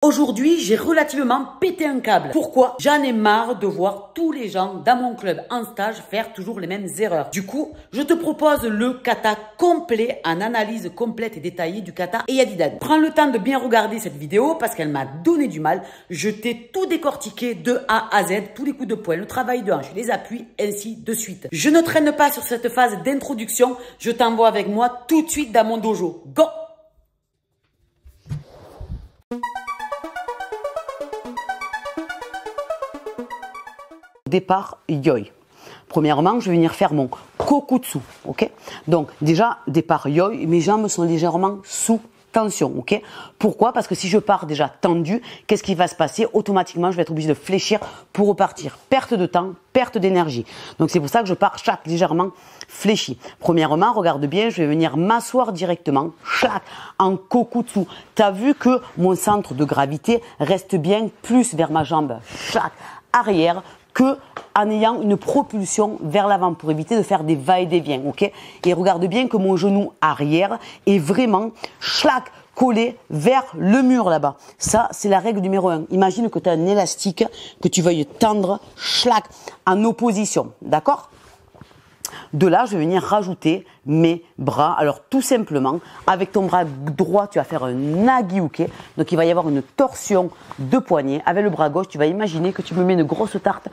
Aujourd'hui, j'ai relativement pété un câble. Pourquoi? J'en ai marre de voir tous les gens dans mon club en stage faire toujours les mêmes erreurs. Du coup, je te propose le kata complet en analyse complète et détaillée du kata Eyadidan. Prends le temps de bien regarder cette vidéo parce qu'elle m'a donné du mal. Je t'ai tout décortiqué de A à Z, tous les coups de poing, le travail de hanche, les appuis, ainsi de suite. Je ne traîne pas sur cette phase d'introduction. Je t'envoie avec moi tout de suite dans mon dojo. Go! Départ yoi. Premièrement, je vais venir faire mon kokutsu, ok? Donc déjà, départ yoi, mes jambes sont légèrement sous tension, ok? Pourquoi? Parce que si je pars déjà tendu, qu'est-ce qui va se passer? Automatiquement, je vais être obligé de fléchir pour repartir. Perte de temps, perte d'énergie. Donc c'est pour ça que je pars légèrement fléchi. Premièrement, regarde bien, je vais venir m'asseoir directement, en kokutsu. Tu as vu que mon centre de gravité reste bien plus vers ma jambe, arrière, que en ayant une propulsion vers l'avant pour éviter de faire des va-et-vient, ok? Et regarde bien que mon genou arrière est vraiment collé vers le mur là-bas. Ça, c'est la règle numéro 1. Imagine que tu as un élastique que tu veuilles tendre en opposition, d'accord? De là, je vais venir rajouter mes bras. Alors, tout simplement, avec ton bras droit, tu vas faire un agiuke. Donc, il va y avoir une torsion de poignet. Avec le bras gauche, tu vas imaginer que tu me mets une grosse tarte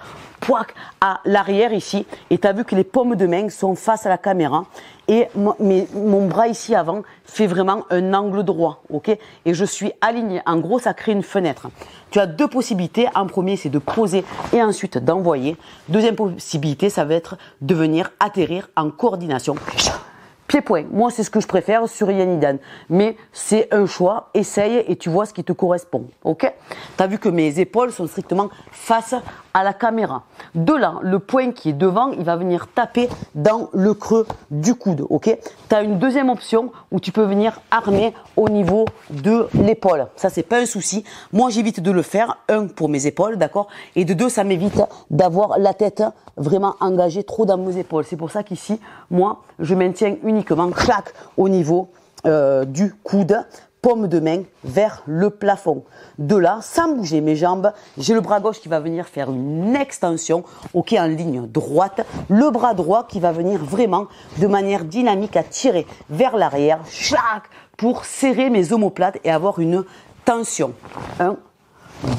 à l'arrière ici. Et tu as vu que les paumes de main sont face à la caméra. Et mon bras ici avant fait vraiment un angle droit, ok? Et je suis aligné. En gros, ça crée une fenêtre. Tu as deux possibilités. En premier, c'est de poser et ensuite d'envoyer. Deuxième possibilité, ça va être de venir atterrir en coordination. Pied-point. Moi, c'est ce que je préfère sur Eyadidan. Mais c'est un choix. Essaye et tu vois ce qui te correspond. Ok? Tu as vu que mes épaules sont strictement face à la caméra. De là, le point qui est devant, il va venir taper dans le creux du coude. Ok? Tu as une deuxième option où tu peux venir armer au niveau de l'épaule. Ça, c'est pas un souci. Moi, j'évite de le faire. Un, pour mes épaules, d'accord? Et de deux, ça m'évite d'avoir la tête vraiment engagée trop dans mes épaules. C'est pour ça qu'ici, moi, je maintiens uniquement au niveau du coude, paume de main vers le plafond. De là, sans bouger mes jambes, j'ai le bras gauche qui va venir faire une extension, ok, en ligne droite. Le bras droit qui va venir vraiment de manière dynamique à tirer vers l'arrière, pour serrer mes omoplates et avoir une tension. 1,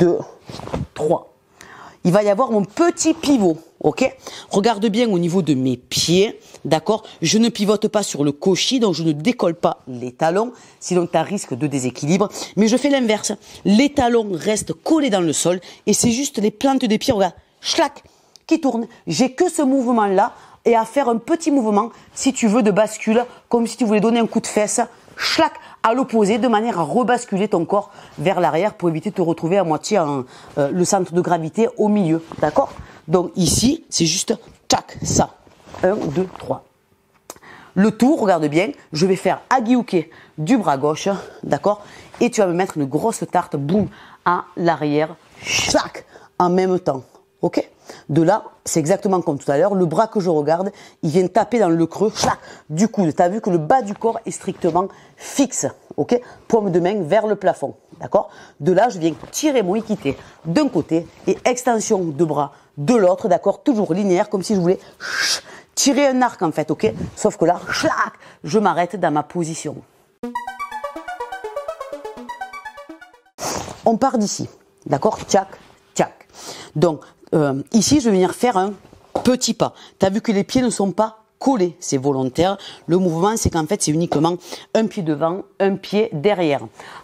2, 3. Il va y avoir mon petit pivot, ok? Regarde bien au niveau de mes pieds, d'accord? Je ne pivote pas sur le koshi, donc je ne décolle pas les talons, sinon tu as risque de déséquilibre. Mais je fais l'inverse. Les talons restent collés dans le sol et c'est juste les plantes des pieds, regarde, qui tournent. J'ai que ce mouvement-là et à faire un petit mouvement, si tu veux, de bascule, comme si tu voulais donner un coup de fesse, à l'opposé, de manière à rebasculer ton corps vers l'arrière pour éviter de te retrouver à moitié le centre de gravité au milieu, d'accord? Donc ici, c'est juste ça. 1, 2, 3. Le tour, regarde bien, je vais faire agiuke du bras gauche, d'accord? Et tu vas me mettre une grosse tarte, boum, à l'arrière, en même temps, ok? De là, c'est exactement comme tout à l'heure, le bras que je regarde, il vient taper dans le creux du coude. Tu as vu que le bas du corps est strictement fixe, ok? Paume de main vers le plafond, d'accord? De là, je viens tirer mon ikite d'un côté et extension de bras de l'autre, d'accord? Toujours linéaire, comme si je voulais tirer un arc en fait, ok? Sauf que là, je m'arrête dans ma position. On part d'ici, d'accord? Tchac. Donc, ici, je vais venir faire un petit pas. Tu as vu que les pieds ne sont pas collés, c'est volontaire. Le mouvement, c'est qu'en fait, c'est uniquement un pied devant, un pied derrière.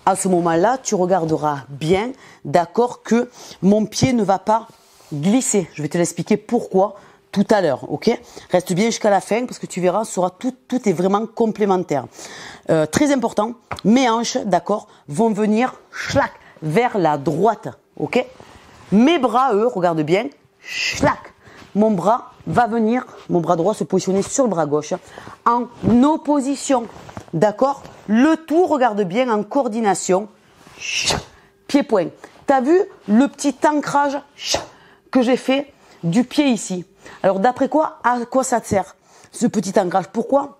À ce moment-là, tu regarderas bien, d'accord, que mon pied ne va pas glisser. Je vais te l'expliquer pourquoi tout à l'heure, ok? Reste bien jusqu'à la fin parce que tu verras, tout est vraiment complémentaire. Très important, mes hanches, d'accord, vont venir vers la droite, ok? Mes bras, eux, regarde bien, mon bras va venir, mon bras droit se positionner sur le bras gauche en opposition, d'accord? Le tout, regarde bien, en coordination, pied-point. Tu as vu le petit ancrage que j'ai fait du pied ici? Alors d'après quoi, à quoi ça te sert ce petit ancrage? Pourquoi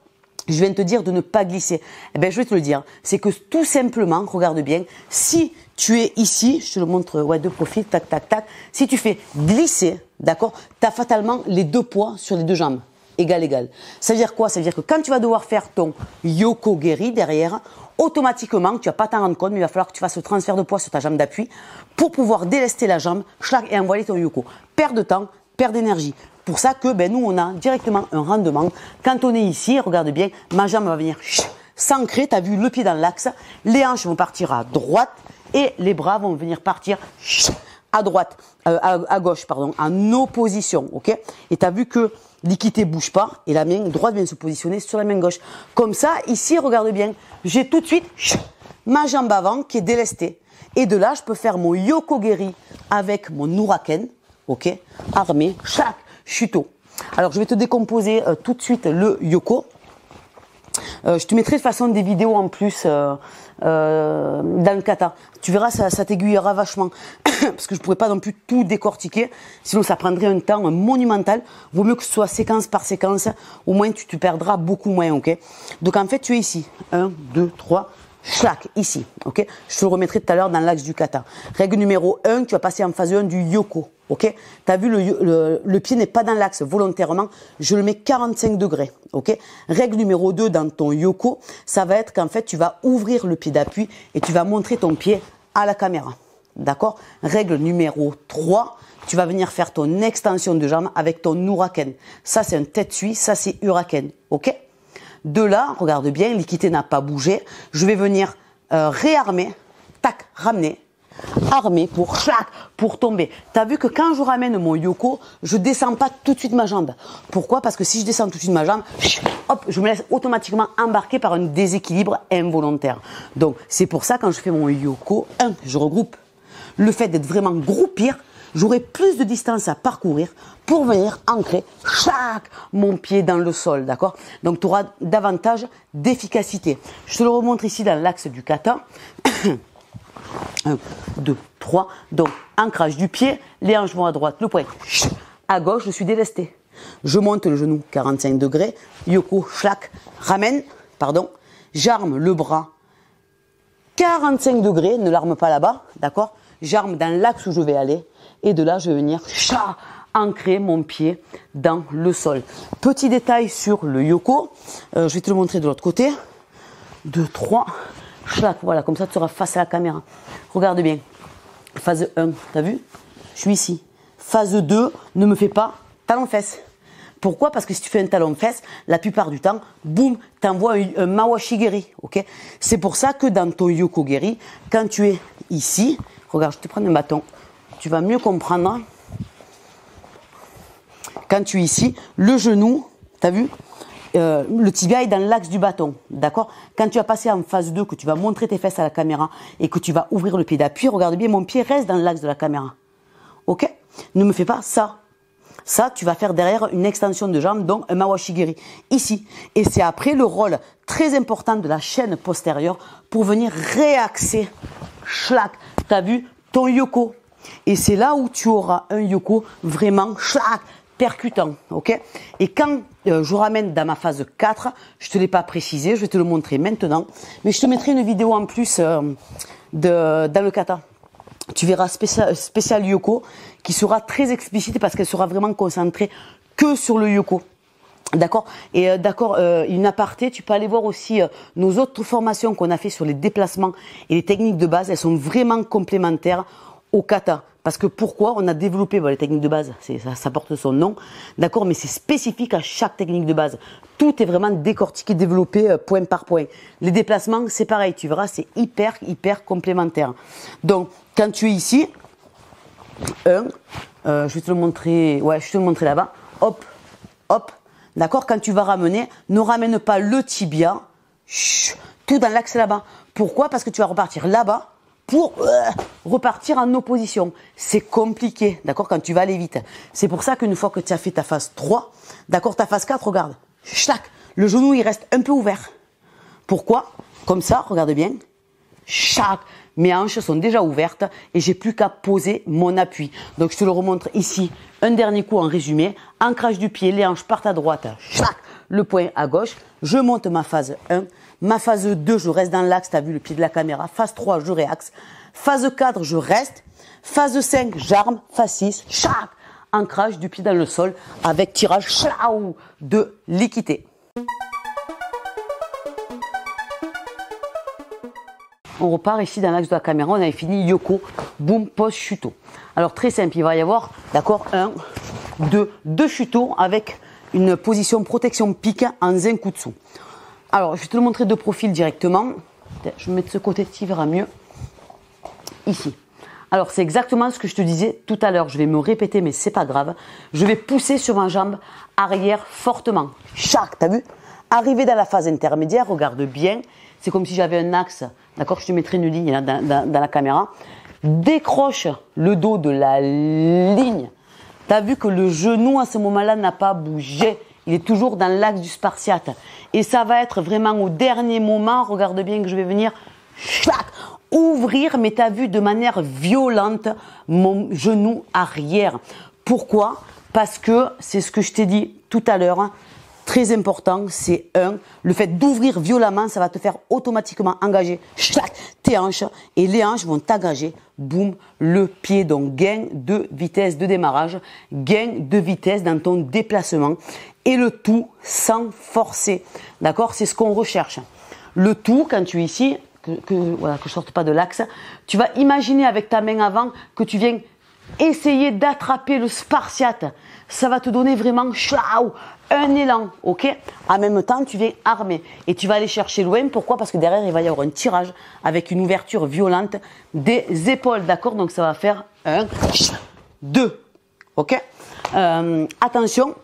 je viens de te dire de ne pas glisser? Eh bien, je vais te le dire. C'est que tout simplement, regarde bien, si tu es ici, je te le montre, ouais, de profil, tac, tac, tac. Si tu fais glisser, d'accord, tu as fatalement les deux poids sur les deux jambes, égal. Ça veut dire quoi? Ça veut dire que quand tu vas devoir faire ton Yoko Geri derrière, automatiquement, tu vas pas t'en rendre compte, mais il va falloir que tu fasses le transfert de poids sur ta jambe d'appui pour pouvoir délester la jambe, schlac, et envoyer ton Yoko. Perte de temps, perte d'énergie. Pour ça que ben, nous, on a directement un rendement. Quand on est ici, regarde bien, ma jambe va venir s'ancrer, tu as vu le pied dans l'axe, les hanches vont partir à droite et les bras vont venir partir à droite, à gauche, pardon, en opposition, ok? Et tu as vu que l'équité bouge pas et la main droite vient se positionner sur la main gauche. Comme ça, ici, regarde bien, j'ai tout de suite ma jambe avant qui est délestée. Et de là, je peux faire mon Yoko Geri avec mon Uraken, ok? Armé, chac, chuto. Alors, je vais te décomposer tout de suite le Yoko. Je te mettrai de façon des vidéos en plus dans le kata. Tu verras, ça t'aiguillera vachement. Parce que je ne pourrais pas non plus tout décortiquer. Sinon, ça prendrait un temps monumental. Vaut mieux que ce soit séquence par séquence. Au moins, tu te perdras beaucoup moins, ok? Donc, en fait, tu es ici. 1, 2, 3, chaque, ici, ok? Je te le remettrai tout à l'heure dans l'axe du kata. Règle numéro 1, tu vas passer en phase 1 du Yoko, ok? Tu as vu, le pied n'est pas dans l'axe volontairement. Je le mets 45 degrés, ok? Règle numéro 2 dans ton Yoko, ça va être qu'en fait, tu vas ouvrir le pied d'appui et tu vas montrer ton pied à la caméra. D'accord? Règle numéro 3, tu vas venir faire ton extension de jambe avec ton Uraken. Ça, c'est un tête-suie, ça, c'est Uraken. Ok? De là, regarde bien, l'équité n'a pas bougé. Je vais venir réarmer, tac, ramener, armer pour tomber. Tu as vu que quand je ramène mon Yoko, je descends pas tout de suite ma jambe. Pourquoi? Parce que si je descends tout de suite ma jambe, hop, je me laisse automatiquement embarquer par un déséquilibre involontaire. Donc, c'est pour ça, quand je fais mon Yoko, je regroupe. Le fait d'être vraiment groupir, j'aurai plus de distance à parcourir pour venir ancrer mon pied dans le sol, d'accord? Donc, tu auras davantage d'efficacité. Je te le remontre ici dans l'axe du kata. 1, 2, 3. Donc, ancrage du pied, les hanches vont à droite, le poing à gauche, je suis délesté. Je monte le genou 45 degrés, Yoko, ramène, j'arme le bras 45 degrés, ne l'arme pas là-bas, d'accord? J'arme dans l'axe où je vais aller et de là, je vais venir ancrer mon pied dans le sol. Petit détail sur le Yoko, je vais te le montrer de l'autre côté. 2, 3, voilà, comme ça tu seras face à la caméra. Regarde bien. Phase 1, t'as vu? Je suis ici. Phase 2, ne me fais pas talon-fesse. Pourquoi? Parce que si tu fais un talon-fesse, la plupart du temps, boum, t'envoies un Mawashi Geri, ok? C'est pour ça que dans ton Yoko Geri, quand tu es ici, regarde, je te prends un bâton, tu vas mieux comprendre. Quand tu es ici, le genou, t'as vu? Le tibia est dans l'axe du bâton, d'accord? Quand tu vas passer en phase 2, que tu vas montrer tes fesses à la caméra et que tu vas ouvrir le pied d'appui, regarde bien, mon pied reste dans l'axe de la caméra. Ok? Ne me fais pas ça. Ça, tu vas faire derrière une extension de jambe, donc un Mawashi Geri, ici. Et c'est après le rôle très important de la chaîne postérieure pour venir réaxer, t'as vu, ton Yoko. Et c'est là où tu auras un Yoko vraiment, percutant, ok? Et quand je ramène dans ma phase 4, je te l'ai pas précisé, je vais te le montrer maintenant, mais je te mettrai une vidéo en plus dans le kata. Tu verras spécial Yoko qui sera très explicite parce qu'elle sera vraiment concentrée que sur le Yoko. D'accord? Et d'accord, une aparté, tu peux aller voir aussi nos autres formations qu'on a fait sur les déplacements et les techniques de base. Elles sont vraiment complémentaires au kata. Parce que pourquoi? On a développé les techniques de base, ça porte son nom, d'accord, mais c'est spécifique à chaque technique de base. Tout est vraiment décortiqué, développé point par point. Les déplacements, c'est pareil, tu verras, c'est hyper complémentaire. Donc, quand tu es ici, je vais te le montrer, ouais, je vais te le montrer là-bas, hop, d'accord, quand tu vas ramener, ne ramène pas le tibia, tout dans l'axe là-bas. Pourquoi? Parce que tu vas repartir là-bas, pour repartir en opposition. C'est compliqué, d'accord, quand tu vas aller vite. C'est pour ça qu'une fois que tu as fait ta phase 3, d'accord, ta phase 4, regarde, le genou, il reste un peu ouvert. Pourquoi? Comme ça, regarde bien, mes hanches sont déjà ouvertes et j'ai plus qu'à poser mon appui. Donc, je te le remontre ici. Un dernier coup en résumé. Ancrage du pied, les hanches partent à droite, le poing à gauche. Je monte ma phase 1. Ma phase 2, je reste dans l'axe, tu as vu le pied de la caméra. Phase 3, je réaxe. Phase 4, je reste. Phase 5, j'arme. Phase 6, chac, ancrage du pied dans le sol avec tirage de l'équité. On repart ici dans l'axe de la caméra, on avait fini Yoko, boum, pose, chuto. Alors très simple, il va y avoir, d'accord, 1, 2 chutos avec une position protection pique en zenkutsu. Alors je vais te le montrer de profil directement. Je vais me mettre de ce côté, tu verras mieux. Ici. Alors c'est exactement ce que je te disais tout à l'heure. Je vais me répéter, mais c'est pas grave. Je vais pousser sur ma jambe arrière fortement. Chac, t'as vu? Arriver dans la phase intermédiaire, regarde bien. C'est comme si j'avais un axe. D'accord, je te mettrai une ligne là, dans la caméra. Décroche le dos de la ligne. Tu as vu que le genou à ce moment-là n'a pas bougé. Il est toujours dans l'axe du spartiate. Et ça va être vraiment au dernier moment. Regarde bien que je vais venir chac, ouvrir, mais tu as vu de manière violente mon genou arrière. Pourquoi? Parce que c'est ce que je t'ai dit tout à l'heure. Très important, c'est le fait d'ouvrir violemment, ça va te faire automatiquement engager tes hanches et les hanches vont t'engager, boum, le pied. Donc gain de vitesse de démarrage, gain de vitesse dans ton déplacement et le tout sans forcer. D'accord? C'est ce qu'on recherche. Le tout, quand tu es ici, voilà, que je sorte pas de l'axe, tu vas imaginer avec ta main avant que tu viens essayer d'attraper le spartiate. Ça va te donner vraiment un élan, ok? En même temps, tu viens armer et tu vas aller chercher loin. Pourquoi? Parce que derrière, il va y avoir un tirage avec une ouverture violente des épaules, d'accord? Donc, ça va faire 1, 2, ok? Attention,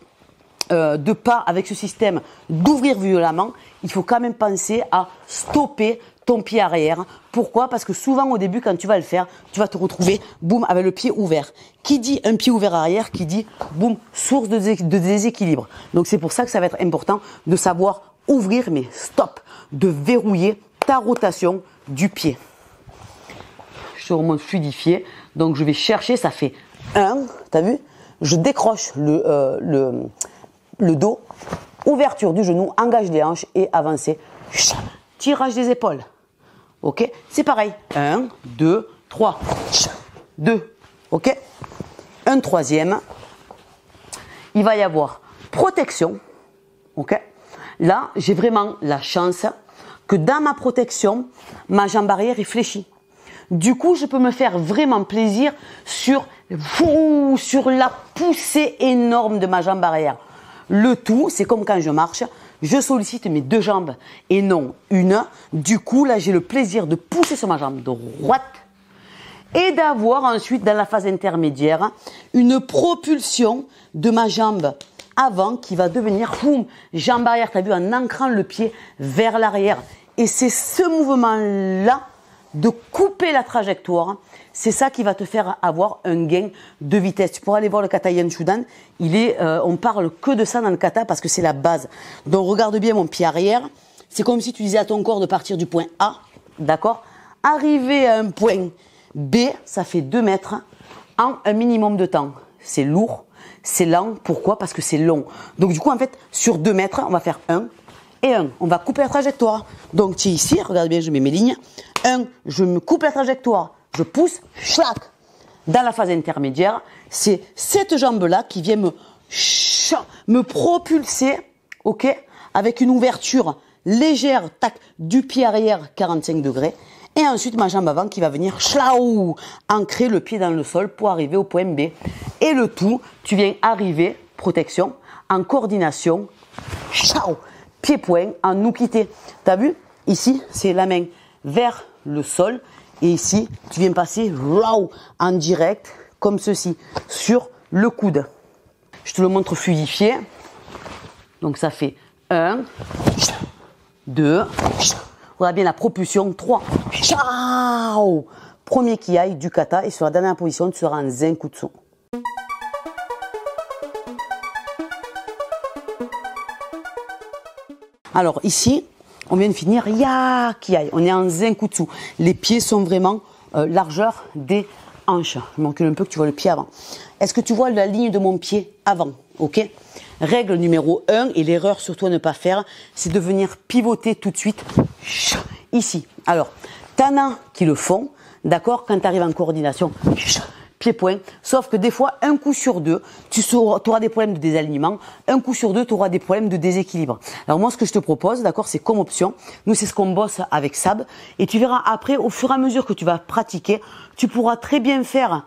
de pas avec ce système d'ouvrir violemment, il faut quand même penser à stopper ton pied arrière. Pourquoi? Parce que souvent au début quand tu vas le faire, tu vas te retrouver boum avec le pied ouvert. Qui dit un pied ouvert arrière, qui dit boum source de déséquilibre. Donc c'est pour ça que ça va être important de savoir ouvrir mais stop, de verrouiller ta rotation du pied. Je te remonte fluidifié. Donc je vais chercher, ça fait 1, t'as vu? Je décroche le dos, ouverture du genou, engage les hanches et avancer. Tirage des épaules. Ok? C'est pareil. 1, 2, 3. 2. Ok? Un troisième. Il va y avoir protection. Ok? Là, j'ai vraiment la chance que dans ma protection, ma jambe arrière est fléchie. Du coup, je peux me faire vraiment plaisir sur la poussée énorme de ma jambe arrière. Le tout, c'est comme quand je marche, je sollicite mes deux jambes et non une. Du coup, là, j'ai le plaisir de pousser sur ma jambe droite et d'avoir ensuite, dans la phase intermédiaire, une propulsion de ma jambe avant qui va devenir jambe arrière, tu as vu, en ancrant le pied vers l'arrière. Et c'est ce mouvement-là de couper la trajectoire, c'est ça qui va te faire avoir un gain de vitesse. Tu pourras aller voir le kata Yanshudan, on parle que de ça dans le kata parce que c'est la base. Donc regarde bien mon pied arrière, c'est comme si tu disais à ton corps de partir du point A, d'accord? Arriver à un point B, ça fait 2 mètres en un minimum de temps. C'est lourd, c'est lent, pourquoi? Parce que c'est long. Donc du coup en fait, sur 2 mètres, on va faire 1 et 1. On va couper la trajectoire. Donc tu es ici, regarde bien, je mets mes lignes. 1, je me coupe la trajectoire, je pousse, chlac. Dans la phase intermédiaire, c'est cette jambe-là qui vient me propulser, ok, avec une ouverture légère, tac, du pied arrière 45 degrés. Et ensuite, ma jambe avant qui va venir ancrer le pied dans le sol pour arriver au point B. Et le tout, tu viens arriver, protection, en coordination, pied-point, en nous-quitter. Tu as vu? Ici, c'est la main vers le sol. Et ici, tu viens passer en direct, comme ceci, sur le coude. Je te le montre fluidifié. Donc ça fait 1, 2, on a bien la propulsion, 3. Premier qui aille du kata et sur la dernière position, tu seras en zenkutsu. Alors ici, on vient de finir Yakiai. On est en zenkutsu. Les pieds sont vraiment largeur des hanches. Je m'encule un peu que tu vois le pied avant. Est-ce que tu vois la ligne de mon pied avant? Ok. Règle numéro 1, et l'erreur surtout à ne pas faire, c'est de venir pivoter tout de suite ici. Alors, t'en as qui le font, d'accord, quand tu arrives en coordination pied-point, sauf que des fois, un coup sur deux, tu auras des problèmes de désalignement, un coup sur deux, tu auras des problèmes de déséquilibre. Alors moi, ce que je te propose, d'accord, c'est comme option, nous, c'est ce qu'on bosse avec Sab, et tu verras après, au fur et à mesure que tu vas pratiquer, tu pourras très bien faire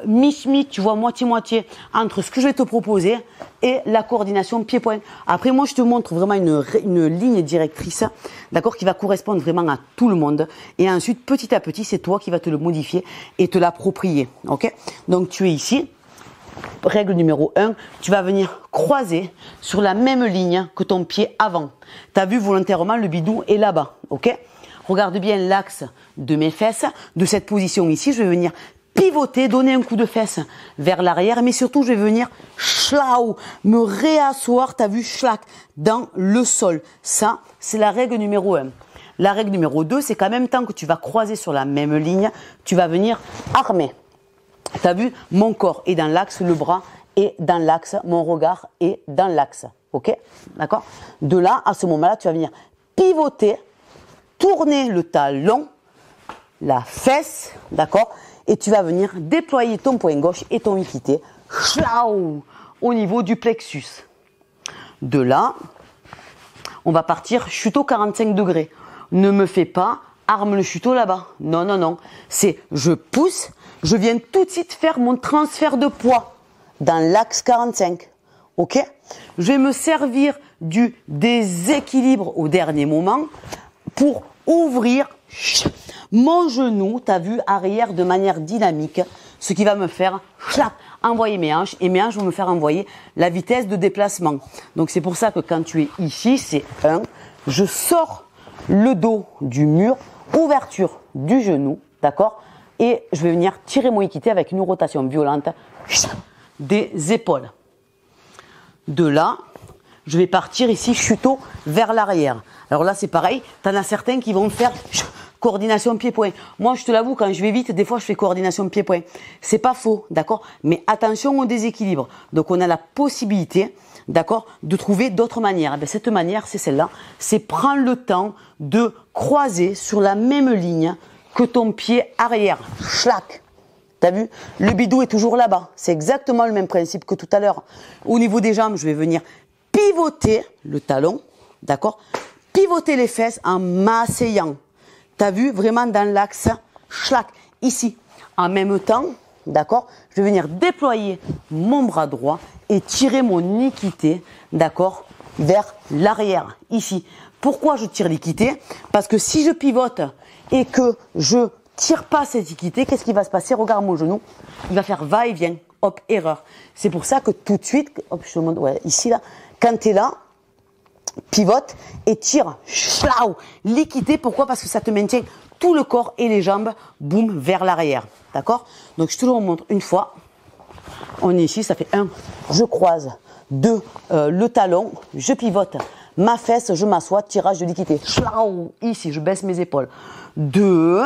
mi-mi, tu vois, moitié-moitié, entre ce que je vais te proposer et la coordination pied-point. Après, moi, je te montre vraiment une ligne directrice, d'accord, qui va correspondre vraiment à tout le monde, et ensuite, petit à petit, c'est toi qui vas te le modifier et te l'approprier, ok? Donc tu es ici, règle numéro 1, tu vas venir croiser sur la même ligne que ton pied avant. Tu as vu volontairement le bidou est là-bas, ok? Regarde bien l'axe de mes fesses, de cette position ici, je vais venir pivoter, donner un coup de fesse vers l'arrière, mais surtout je vais venir schlau, me réasseoir, tu as vu, schlack, dans le sol. Ça, c'est la règle numéro 1. La règle numéro 2, c'est qu'en même temps que tu vas croiser sur la même ligne, tu vas venir armer. Tu as vu, mon corps est dans l'axe, le bras est dans l'axe, mon regard est dans l'axe. Ok? D'accord? De là, à ce moment-là, tu vas venir pivoter, tourner le talon, la fesse, d'accord? Et tu vas venir déployer ton poing gauche et ton équité, au niveau du plexus. De là, on va partir chuteau 45 degrés. Ne me fais pas arme le chuteau là-bas. Non, non, non. C'est je pousse, je viens tout de suite faire mon transfert de poids dans l'axe 45. Ok? Je vais me servir du déséquilibre au dernier moment pour ouvrir mon genou, tu as vu, arrière de manière dynamique, ce qui va me faire envoyer mes hanches, et mes hanches vont me faire envoyer la vitesse de déplacement. Donc c'est pour ça que quand tu es ici, c'est 1, je sors le dos du mur, ouverture du genou, d'accord? Et je vais venir tirer mon équité avec une rotation violente des épaules. De là, je vais partir ici, chuteau vers l'arrière. Alors là, c'est pareil, tu en as certains qui vont faire coordination pied-point. Moi, je te l'avoue, quand je vais vite, des fois, je fais coordination pied-point. C'est pas faux, d'accord? Mais attention au déséquilibre. Donc, on a la possibilité, d'accord, de trouver d'autres manières. Et bien, cette manière, c'est celle-là. C'est prendre le temps de croiser sur la même ligne que ton pied arrière. Schlack. T'as vu? Le bidou est toujours là-bas. C'est exactement le même principe que tout à l'heure. Au niveau des jambes, je vais venir pivoter le talon, d'accord? Pivoter les fesses en m'asseyant. T'as vu? Vraiment dans l'axe, schlack, ici. En même temps, d'accord? Je vais venir déployer mon bras droit et tirer mon équité, d'accord? Vers l'arrière, ici. Pourquoi je tire l'équité? Parce que si je pivote et que je tire pas cette équité, qu'est-ce qui va se passer? Regarde mon genou, il va faire va-et-vient, hop, erreur. C'est pour ça que tout de suite, hop, je te montre, ouais, ici là, quand tu es là, pivote et tire, schlau, l'équité. Pourquoi? Parce que ça te maintient tout le corps et les jambes, boum, vers l'arrière. D'accord? Donc je te le remontre une fois. On est ici, ça fait 1, je croise, 2, le talon, je pivote, ma fesse, je m'assois, tirage de l'équité. Schlau, ici, je baisse mes épaules. 2,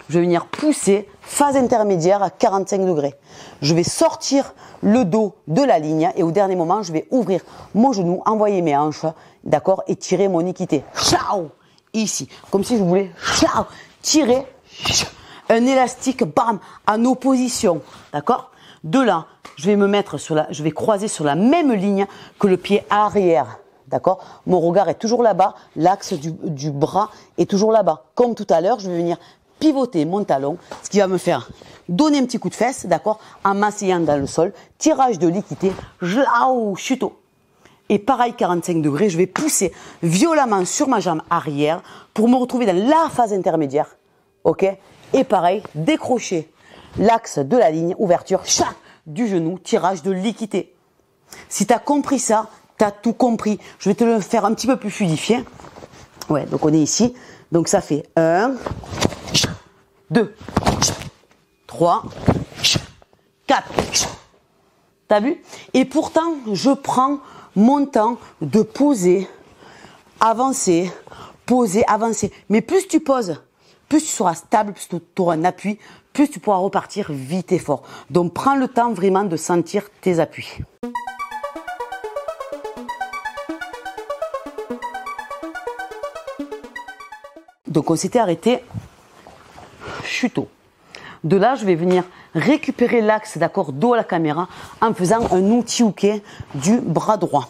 je vais venir pousser, phase intermédiaire à 45 degrés. Je vais sortir le dos de la ligne et au dernier moment, je vais ouvrir mon genou, envoyer mes hanches, d'accord, et tirer mon équité. Ciao, ici, comme si je voulais tirer un élastique, bam, en opposition, d'accord. De là, je vais croiser sur la même ligne que le pied arrière. D'accord? Mon regard est toujours là-bas, l'axe du bras est toujours là-bas. Comme tout à l'heure, je vais venir pivoter mon talon, ce qui va me faire donner un petit coup de fesse, d'accord, en m'asseyant dans le sol, tirage de l'équité, chuteau. Et pareil, 45 degrés, je vais pousser violemment sur ma jambe arrière pour me retrouver dans la phase intermédiaire, ok? Et pareil, décrocher l'axe de la ligne, ouverture, du genou, tirage de l'équité. Si tu as compris ça, tu as tout compris. Je vais te le faire un petit peu plus fluidifié. Ouais, donc on est ici. Donc ça fait 1, 2, 3, 4. T'as vu? Et pourtant, je prends mon temps de poser, avancer, poser, avancer. Mais plus tu poses, plus tu seras stable, plus tu auras un appui, plus tu pourras repartir vite et fort. Donc prends le temps vraiment de sentir tes appuis. Donc on s'était arrêté chuteau. De là, je vais venir récupérer l'axe, d'accord, dos à la caméra en faisant un uchi-uke du bras droit.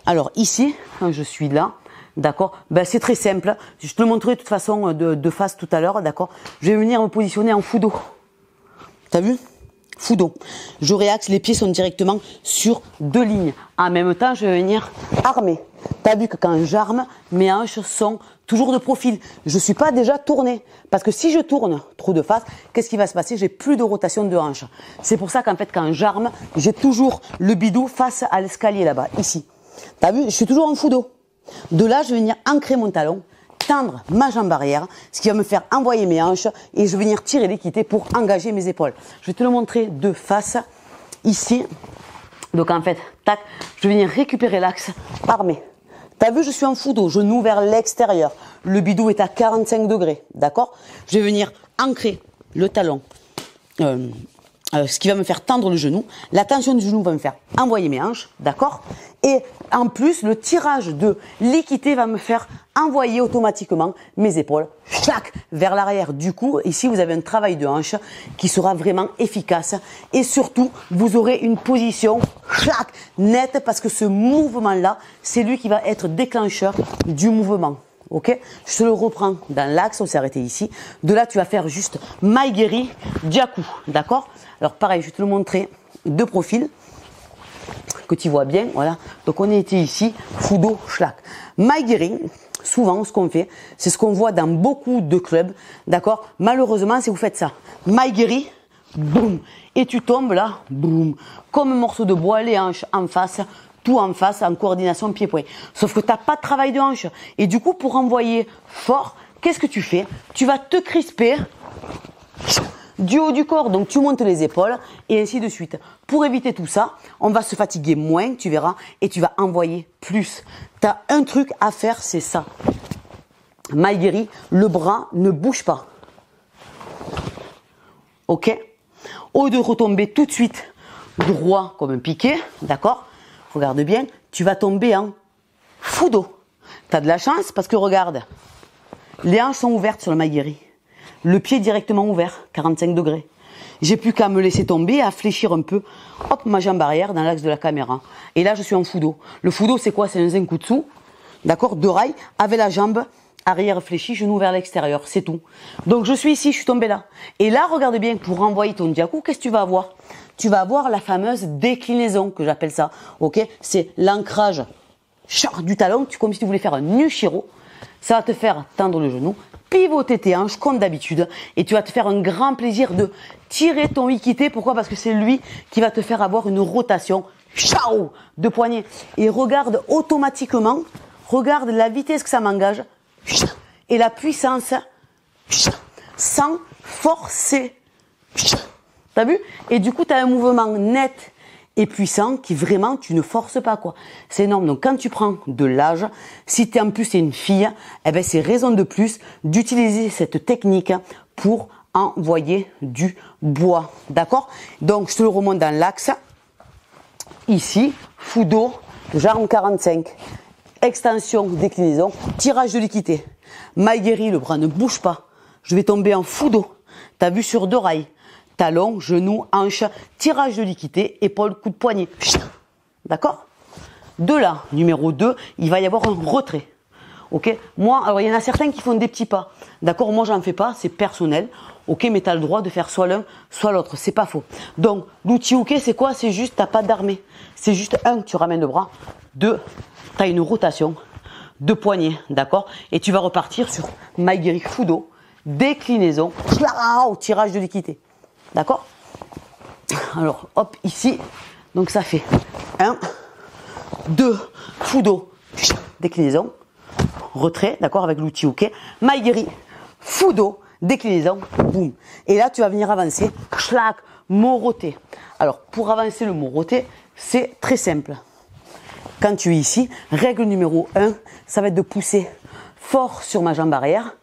Alors ici, quand je suis là, d'accord, ben, c'est très simple. Je te le montrerai de toute façon de face tout à l'heure, d'accord. Je vais venir me positionner en fudo. T'as vu? Fudo. Je réaxe, les pieds sont directement sur 2 lignes. En même temps, je vais venir armer. T'as vu que quand j'arme, mes hanches sont toujours de profil. Je ne suis pas déjà tournée. Parce que si je tourne trop de face, qu'est-ce qui va se passer? J'ai plus de rotation de hanche. C'est pour ça qu'en fait, quand j'arme, j'ai toujours le bidou face à l'escalier là-bas, ici. T'as vu? Je suis toujours en fudo. De là, je vais venir ancrer mon talon, tendre ma jambe arrière, ce qui va me faire envoyer mes hanches et je vais venir tirer l'équité pour engager mes épaules. Je vais te le montrer de face, ici. Donc en fait, tac, je vais venir récupérer l'axe, armé. T'as vu, je suis en fudo, genou vers l'extérieur. Le bidou est à 45 degrés, d'accord? Je vais venir ancrer le talon, ce qui va me faire tendre le genou. La tension du genou va me faire envoyer mes hanches, d'accord? Et en plus, le tirage de l'équité va me faire envoyer automatiquement mes épaules, chac, vers l'arrière. Du coup, ici, vous avez un travail de hanche qui sera vraiment efficace. Et surtout, vous aurez une position, chac, nette, parce que ce mouvement-là, c'est lui qui va être déclencheur du mouvement. Ok, je te le reprends dans l'axe, on s'est arrêté ici. De là, tu vas faire juste Maigeri, Jaku, d'accord? Alors pareil, je vais te le montrer de profil, que tu vois bien, voilà. Donc on était ici, Fudo, Schlack. Maigeri, souvent ce qu'on fait, c'est ce qu'on voit dans beaucoup de clubs, d'accord? Malheureusement, si vous faites ça, Maigeri, boum, et tu tombes là, boum, comme un morceau de bois, les hanches en face, tout en face, en coordination pied-point. Sauf que tu n'as pas de travail de hanche. Et du coup, pour envoyer fort, qu'est-ce que tu fais? Tu vas te crisper du haut du corps. Donc, tu montes les épaules et ainsi de suite. Pour éviter tout ça, on va se fatiguer moins, tu verras, et tu vas envoyer plus. Tu as un truc à faire, c'est ça. Maigeri, le bras ne bouge pas. Ok? Au lieu de retomber tout de suite droit comme un piqué, d'accord? Regarde bien, tu vas tomber en fudo. Tu as de la chance parce que regarde, les hanches sont ouvertes sur le Maigeri. Le pied directement ouvert, 45 degrés. J'ai plus qu'à me laisser tomber, à fléchir un peu, hop, ma jambe arrière dans l'axe de la caméra. Et là, je suis en fudo. Le fudo, c'est quoi? C'est un zenkutsu, d'accord, de rail, avec la jambe arrière fléchie, genou vers l'extérieur, c'est tout. Donc, je suis ici, je suis tombé là. Et là, regarde bien, pour envoyer ton Jaku, qu'est-ce que tu vas avoir? Tu vas avoir la fameuse déclinaison, que j'appelle ça, ok? C'est l'ancrage du talon, comme si tu voulais faire un Ushiro. Ça va te faire tendre le genou, pivoter tes hanches comme d'habitude, et tu vas te faire un grand plaisir de tirer ton Ikite. Pourquoi? Parce que c'est lui qui va te faire avoir une rotation, de poignet. Et regarde automatiquement, regarde la vitesse que ça m'engage, et la puissance, sans forcer. T'as vu? Et du coup, tu as un mouvement net et puissant qui vraiment, tu ne forces pas, quoi. C'est énorme. Donc, quand tu prends de l'âge, si en plus t'es une fille, eh ben, c'est raison de plus d'utiliser cette technique pour envoyer du bois. D'accord? Donc, je te le remonte dans l'axe. Ici, Fudo, jambe 45. Extension, déclinaison, tirage de l'équité. Maigeri, le bras ne bouge pas. Je vais tomber en Fudo. T'as vu sur 2 rails. Talon, genou, hanche, tirage de l'équité, épaule, coup de poignet. D'accord? De là, numéro 2, il va y avoir un retrait. Ok? Moi, alors il y en a certains qui font des petits pas. D'accord? Moi, j'en fais pas, c'est personnel. Ok, mais tu as le droit de faire soit l'un, soit l'autre. C'est pas faux. Donc, l'uchi-uke, c'est quoi? C'est juste, t'as pas d'armée. C'est juste 1, tu ramènes le bras. 2, tu as une rotation de poignet. D'accord? Et tu vas repartir sur Maigeri Fudo, déclinaison, tirage de l'équité. D'accord? Alors, hop, ici. Donc, ça fait 1, 2, Fudo, déclinaison, retrait, d'accord, avec l'uchi-uke. Maigeri, Fudo, déclinaison, boum. Et là, tu vas venir avancer, schlack, moroté. Alors, pour avancer le moroté, c'est très simple. Quand tu es ici, règle numéro 1, ça va être de pousser fort sur ma jambe arrière.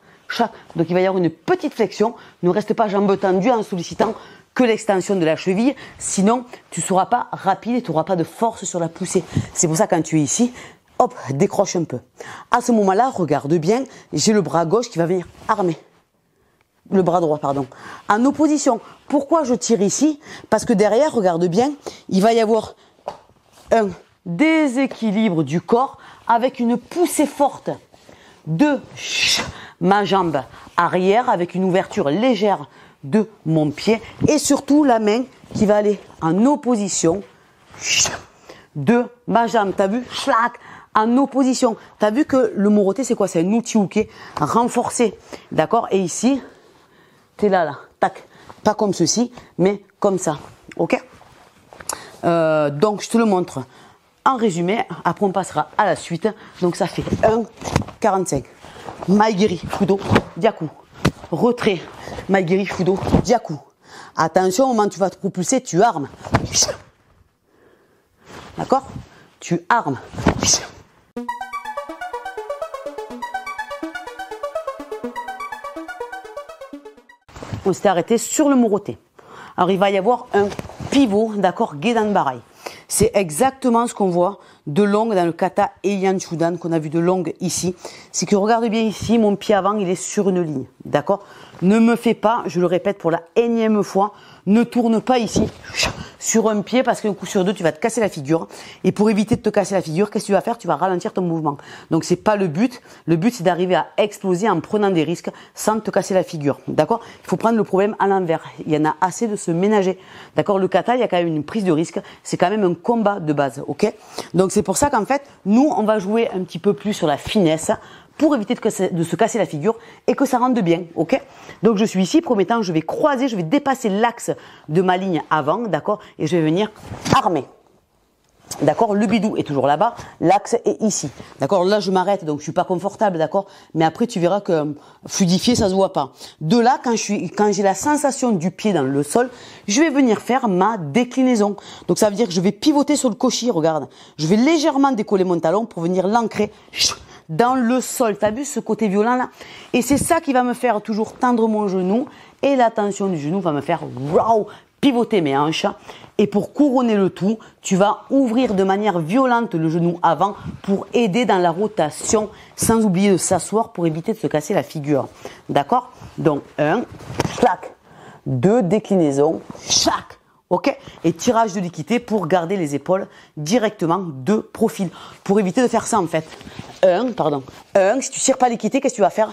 Donc il va y avoir une petite flexion, ne reste pas jambe tendue en sollicitant que l'extension de la cheville, sinon tu ne seras pas rapide et tu n'auras pas de force sur la poussée. C'est pour ça quand tu es ici, hop, décroche un peu. À ce moment-là, regarde bien, j'ai le bras gauche qui va venir armer. le bras droit, pardon, en opposition. Pourquoi je tire ici? Parce que derrière, regarde bien, il va y avoir un déséquilibre du corps avec une poussée forte de ma jambe arrière avec une ouverture légère de mon pied et surtout la main qui va aller en opposition de ma jambe. T'as vu? En opposition. T'as vu que le moroté, c'est quoi? C'est un outil renforcé. D'accord? Et ici, t'es là, tac. Pas comme ceci, mais comme ça. Ok? Donc, je te le montre en résumé. Après, on passera à la suite. Donc, ça fait 1,45. Maigiri, Fudo, Diaku. Retrait, Maigiri, Fudo, Diaku. Attention, au moment où tu vas te propulser, tu armes. D'accord? Tu armes. On s'était arrêté sur le moroté. Alors, il va y avoir un pivot, d'accord, Gedan Barai. C'est exactement ce qu'on voit de long dans le kata Heian Shudan qu'on a vu de long ici. C'est que regarde bien ici, mon pied avant, il est sur une ligne, d'accord? Ne me fais pas, je le répète pour la énième fois, ne tourne pas ici sur un pied parce qu'un coup sur deux, tu vas te casser la figure. Et pour éviter de te casser la figure, qu'est-ce que tu vas faire? Tu vas ralentir ton mouvement. Donc, c'est pas le but. Le but, c'est d'arriver à exploser en prenant des risques sans te casser la figure. D'accord? Il faut prendre le problème à l'envers. Il y en a assez de se ménager. D'accord? Le kata, il y a quand même une prise de risque. C'est quand même un combat de base. Ok? Donc, c'est pour ça qu'en fait, nous, on va jouer un petit peu plus sur la finesse pour éviter de se casser la figure et que ça rentre bien, ok? Donc je suis ici, premier temps, je vais croiser, je vais dépasser l'axe de ma ligne avant, d'accord? Et je vais venir armer. D'accord? Le bidou est toujours là-bas, l'axe est ici. D'accord? Là, je m'arrête, donc je suis pas confortable, d'accord? Mais après, tu verras que fluidifié, ça se voit pas. De là, quand j'ai la sensation du pied dans le sol, je vais venir faire ma déclinaison. Donc ça veut dire que je vais pivoter sur le cochis, regarde. Je vais légèrement décoller mon talon pour venir l'ancrer dans le sol. Tu as vu ce côté violent là? Et c'est ça qui va me faire toujours tendre mon genou et la tension du genou va me faire wow, pivoter mes hanches. Et pour couronner le tout, tu vas ouvrir de manière violente le genou avant pour aider dans la rotation sans oublier de s'asseoir pour éviter de se casser la figure. D'accord? Donc 1, clac, 2, déclinaison, chac. Ok? Et tirage de l'équité pour garder les épaules directement de profil. Pour éviter de faire ça en fait. 1, si tu tires pas l'équité, qu'est-ce que tu vas faire?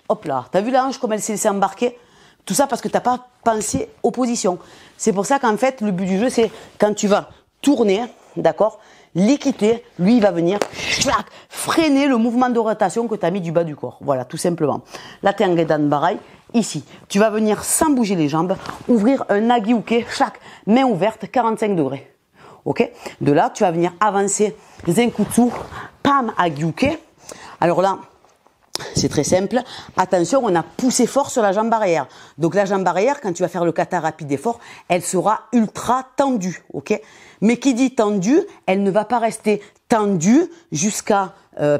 Hop là. T'as vu la hanche comme elle s'est laissée embarquer? Tout ça parce que t'as pas pensé opposition. C'est pour ça qu'en fait, le but du jeu, c'est quand tu vas tourner, d'accord? L'équité, lui, il va venir freiner le mouvement de rotation que tu as mis du bas du corps. Voilà, tout simplement. Là, tu es en Gedan Barai. Ici, tu vas venir sans bouger les jambes, ouvrir un Nagiuke, chaque main ouverte, 45 degrés. Ok? De là, tu vas venir avancer Zenkutsu, Pam Agiuke. Alors là, c'est très simple. Attention, on a poussé fort sur la jambe arrière. Donc la jambe arrière, quand tu vas faire le kata rapide et fort, elle sera ultra tendue. Ok? Mais qui dit tendue, elle ne va pas rester tendue jusqu'à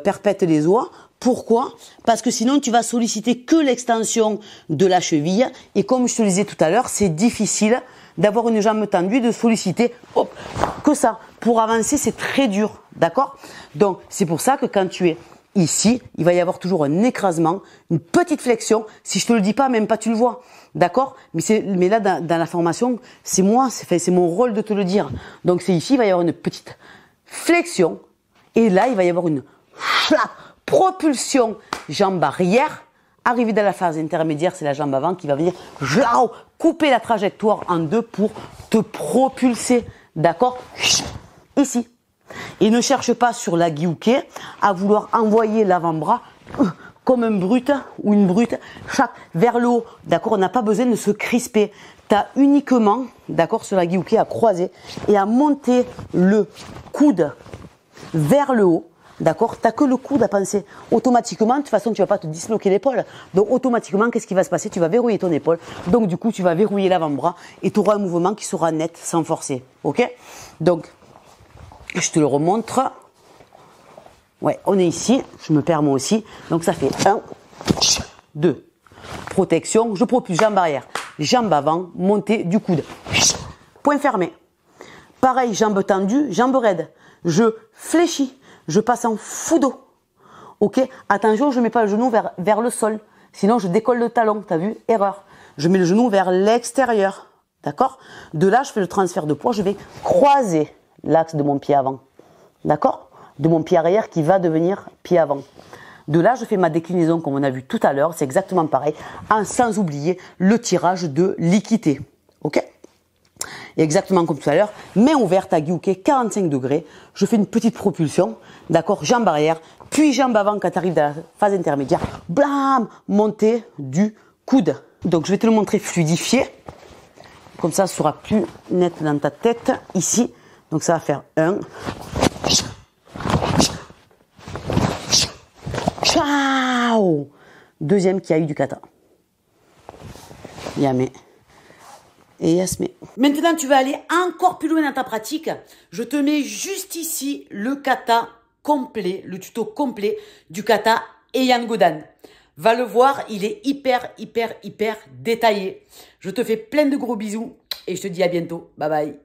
perpète les oies. Pourquoi? Parce que sinon, tu vas solliciter que l'extension de la cheville. Et comme je te le disais tout à l'heure, c'est difficile d'avoir une jambe tendue et de solliciter que ça. Pour avancer, c'est très dur. D'accord? Donc, c'est pour ça que quand tu es ici, il va y avoir toujours un écrasement, une petite flexion. Si je te le dis pas, même pas tu le vois. D'accord? Mais là, dans la formation, c'est moi, c'est mon rôle de te le dire. Donc, c'est ici, il va y avoir une petite flexion. Et là, il va y avoir une propulsion jambe arrière. Arrivé dans la phase intermédiaire, c'est la jambe avant qui va venir couper la trajectoire en deux pour te propulser. D'accord? Ici. Et ne cherche pas sur la Gyuke à vouloir envoyer l'avant-bras comme un brute ou une brute vers le haut. D'accord? On n'a pas besoin de se crisper. Tu as uniquement, d'accord, sur la Gyuke à croiser et à monter le coude vers le haut. D'accord? Tu n'as que le coude à penser. Automatiquement, de toute façon, tu ne vas pas te disloquer l'épaule. Donc, automatiquement, qu'est-ce qui va se passer? Tu vas verrouiller ton épaule. Donc, du coup, tu vas verrouiller l'avant-bras et tu auras un mouvement qui sera net, sans forcer. Ok? Donc, je te le remontre. Ouais, on est ici. Je me perds moi aussi. Donc, ça fait 1, 2. Protection. Je propulse jambe arrière. Jambe avant. Montée du coude. Point fermé. Pareil, jambe tendue, jambe raide. Je fléchis. Je passe en fudo. Ok? Attention, je ne mets pas le genou vers le sol. Sinon, je décolle le talon. T'as vu? Erreur. Je mets le genou vers l'extérieur. D'accord? De là, je fais le transfert de poids. Je vais croiser l'axe de mon pied avant. D'accord? De mon pied arrière qui va devenir pied avant. De là, je fais ma déclinaison comme on a vu tout à l'heure. C'est exactement pareil. Sans oublier le tirage de l'équité. Ok? Et exactement comme tout à l'heure. Main ouverte à Gyuke, 45 degrés. Je fais une petite propulsion. D'accord? Jambe arrière. Puis jambe avant quand tu arrives dans la phase intermédiaire. Blam! Montée du coude. Donc, je vais te le montrer fluidifié. Comme ça, ce sera plus net dans ta tête. Ici. Donc, ça va faire 1. Ciao! Deuxième qui a eu du kata. Yame. Et Yasme. Maintenant, tu vas aller encore plus loin dans ta pratique. Je te mets juste ici le kata complet, le tuto complet du kata Heian Godan. Va le voir, il est hyper détaillé. Je te fais plein de gros bisous et je te dis à bientôt. Bye bye.